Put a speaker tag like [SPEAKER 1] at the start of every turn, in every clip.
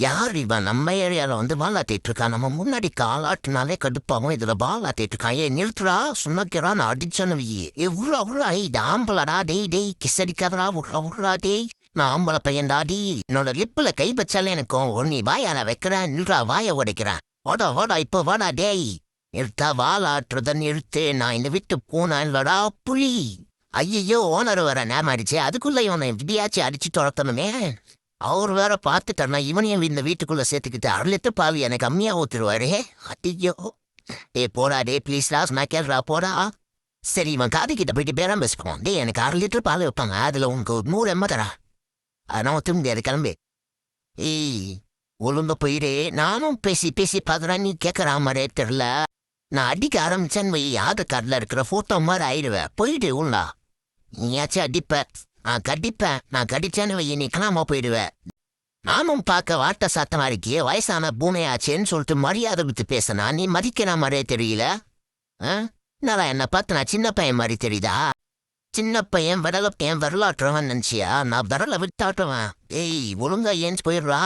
[SPEAKER 1] யார் இவன் நம்ம ஏரியாவில் வந்து வாலாட்டிட்டு இருக்கான். நம்ம முன்னாடி காலாட்டினாலே கடுப்பாகும், இதுல வாலாட்டிட்டு இருக்கான். ஏன் நிறுத்துறா, சுண்ணக்கிறான் அடிச்சனவி. உருளா உருளா, இது ஆம்பளடா, டேய் கிசடிக்காதடா, உருளா உருளா டேய். நான் ஆம்பளை பையன்டாடி. என்னோட லிப்புல கை வச்சாலே எனக்கும் நீ வாயால வைக்கிறேன், நில்றா வாய உடைக்கிறேன். வாடா இப்போ வாடா டேய். நிறுத்தா வாலாட்டுறத நிறுத்து, நான் இந்த விட்டு போனா இல்லடா புலி. ஐயோ ஓனர் வர நேரம் ஆயிடுச்சு, அதுக்குள்ள இவனை எப்படியாச்சும் அடிச்சு துரத்தணுமே. அவர் வேற பார்த்துட்டா இவனையும் இந்த வீட்டுக்குள்ள சேர்த்துக்கிட்டு 1/2 லிட்டர் பால் எனக்கு கம்மியா ஊத்துருவாரு. ஐயோ போடா டே ப்ளீஸ்டா, நான் கேள்றா போடா. சரி இவன் காதுகிட்ட போயிட்டு பேரம் பேசிப்போம். டே எனக்கு 1/2 லிட்டர் பால் வைப்பாங்க, அதுல உனக்கு 100 எம்ம தரா. அதனால ஒத்துக்க முடியாது, கிளம்பு. ஏய் ஒழுங்க போயிடு. நானும் பேசி பார்க்குறேன், நீ கேட்கற மாதிரியே தெரில. நான் அடிக்க ஆரம்பிச்சேன்னு வை, ஆதார் கார்டில் இருக்கிற ஃபோட்டோ மாதிரி ஆயிடுவேன். போயிடு உள்ளா. நீயாச்சும் அடிப்ப, நான் கடிச்சேன்னு வை, நீ காணாம போயிடுவேன். நானும் பார்க்க வாட்ட சாத்தமா இருக்கியே, வயசான பூனையாச்சேன்னு சொல்லிட்டு மரியாதை விட்டு பேசினா நீ மதிக்கிற மாதிரியே தெரியல. நான் என்னை பார்த்து நான் சின்ன பையன் மாதிரி தெரியுதா? சின்ன பையன் வரலாற்றுவன் நினச்சியா? நான் விரலை விட்டாட்டுவேன். ஏய் ஒழுங்கா ஏன்னு போயிடுறா.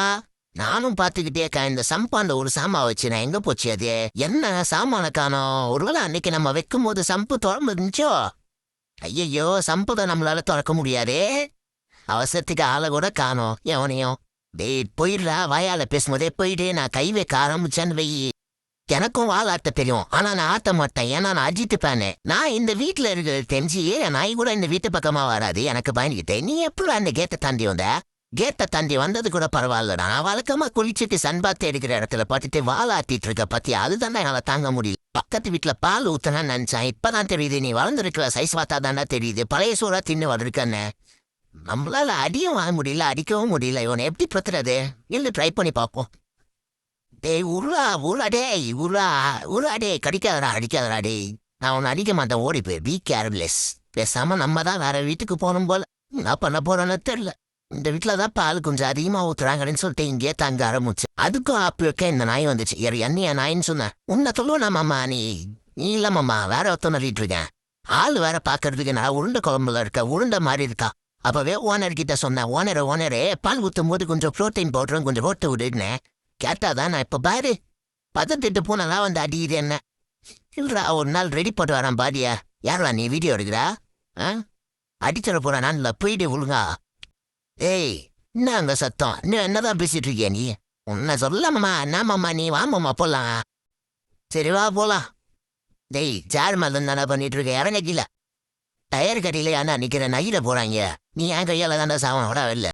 [SPEAKER 1] நானும் பார்த்துக்கிட்டே இந்த சம்பாண்ட ஒரு சாமா வச்சு நான் எங்க போச்சு அது? என்ன சாமான காணோம்? ஒருவேளை அன்னைக்கு நம்ம வைக்கும் போது சம்பு திறந்து இருந்துச்சோ? ஐயையோ சம்புதை நம்மளால திறக்க முடியாதே. அவசரத்துக்கு ஆளை கூட காணோம் எவனையும். டேய் போயிடுறா, வாயால பேசும்போதே போயிட்டு. நான் கை வைக்க ஆரம்பிச்சேன்னு வை, எனக்கும் வால் ஆட்ட தெரியும், ஆனா நான் ஆட்ட மாட்டேன். ஏன்னா நான் அஜித்துப்பேனே. நான் இந்த வீட்டுல இருக்கிற தெரிஞ்சு நாய் கூட இந்த வீட்டு பக்கமா வராது, எனக்கு பயந்துக்கிட்டேன். நீ எப்படி அந்த கேட்டை தாண்டி வந்த? கேட்டை தாண்டி வந்தது கூட பரவாயில்லடா. நான் வழக்கமா குளிச்சுட்டு சன்பாத்து எடுக்கிற இடத்துல பார்த்துட்டு வால் ஆட்டிட்டு இருக்க பத்தி, அதுதானே என்னால தாங்க முடியல. பக்கத்து வீட்டுல பால் ஊத்தனா நினைச்சேன், இப்பதான் தெரியுது நீ வளர்ந்துருக்கிற சைஸ் பார்த்தா தாண்டா தெரியுது. பழைய சோறா தின்னு வந்திருக்கன்னு. நம்மளால அடியும் வாங்க முடியல, அடிக்கவும் முடியல. இவனை எப்படி பத்துறது? இல்லை ட்ரை பண்ணி பார்ப்போம். டேய் உருளா டே, அடிக்காதடா டேய். நான் உன்னை அடிக்க மாட்டேன், ஓடி போய் பி கேர்லெஸ். பேசாம நம்ம தான் வேற வீட்டுக்கு போகணும் போல. நான் பண்ண போறேன்னு தெரியல. இந்த வீட்டில் தான் பால் கொஞ்சம் அதிகமாக ஊத்துறாங்கன்னு சொல்லிட்டு இங்கே தங்க ஆரம்பிச்சு. அதுக்கும் அப்ப இந்த நாய் வந்துச்சு. என்னைய நாயின்னு சொன்னேன். உன்னை சொல்லுவேன் மாமா, நீ இல்லம்மாம்மா வேற ஒருத்தனை இருக்கேன். ஆள் வேற பாக்குறதுக்கு நான் உருண்டை குழம்புல இருக்க உருண்டை மாதிரி இருக்கா. அப்பவே ஓனர் கிட்ட சொன்னேன், ஓனரே பால் ஊற்றும் போது கொஞ்சம் ப்ரோட்டீன் பவுடரும் கொஞ்சம் போட்டு விடுனேன். கேட்டாதான் நான் இப்ப பாரு பதத்திட்டு போனலாம் வந்து அடிக்குது என்ன. இல்லடா ஒரு நாள் ரெடி போட்டு வரேன் பாரியா. யாரா நீ வீடியோ எடுக்கிறா? அடிச்சிட போறேன் நான். போயிட்டு ஒழுங்கா. ஏய் என்ன அங்க சத்தம்? இன்னும் என்னதான் பேசிட்டு இருக்கிய நீ? உன்ன சொல்லாமம்மா. என்னமாம்மா நீ வாமாம்மா போலாம். சரி வா போலாம். டேய் ஜார் மாதிரி தானே பண்ணிட்டு இருக்க, இறங்க கீழே. டயர் கடையில ஏன்னா நிக்கிற நையில போறாங்க. நீ என் கையால தானே சாவனோட வெளில.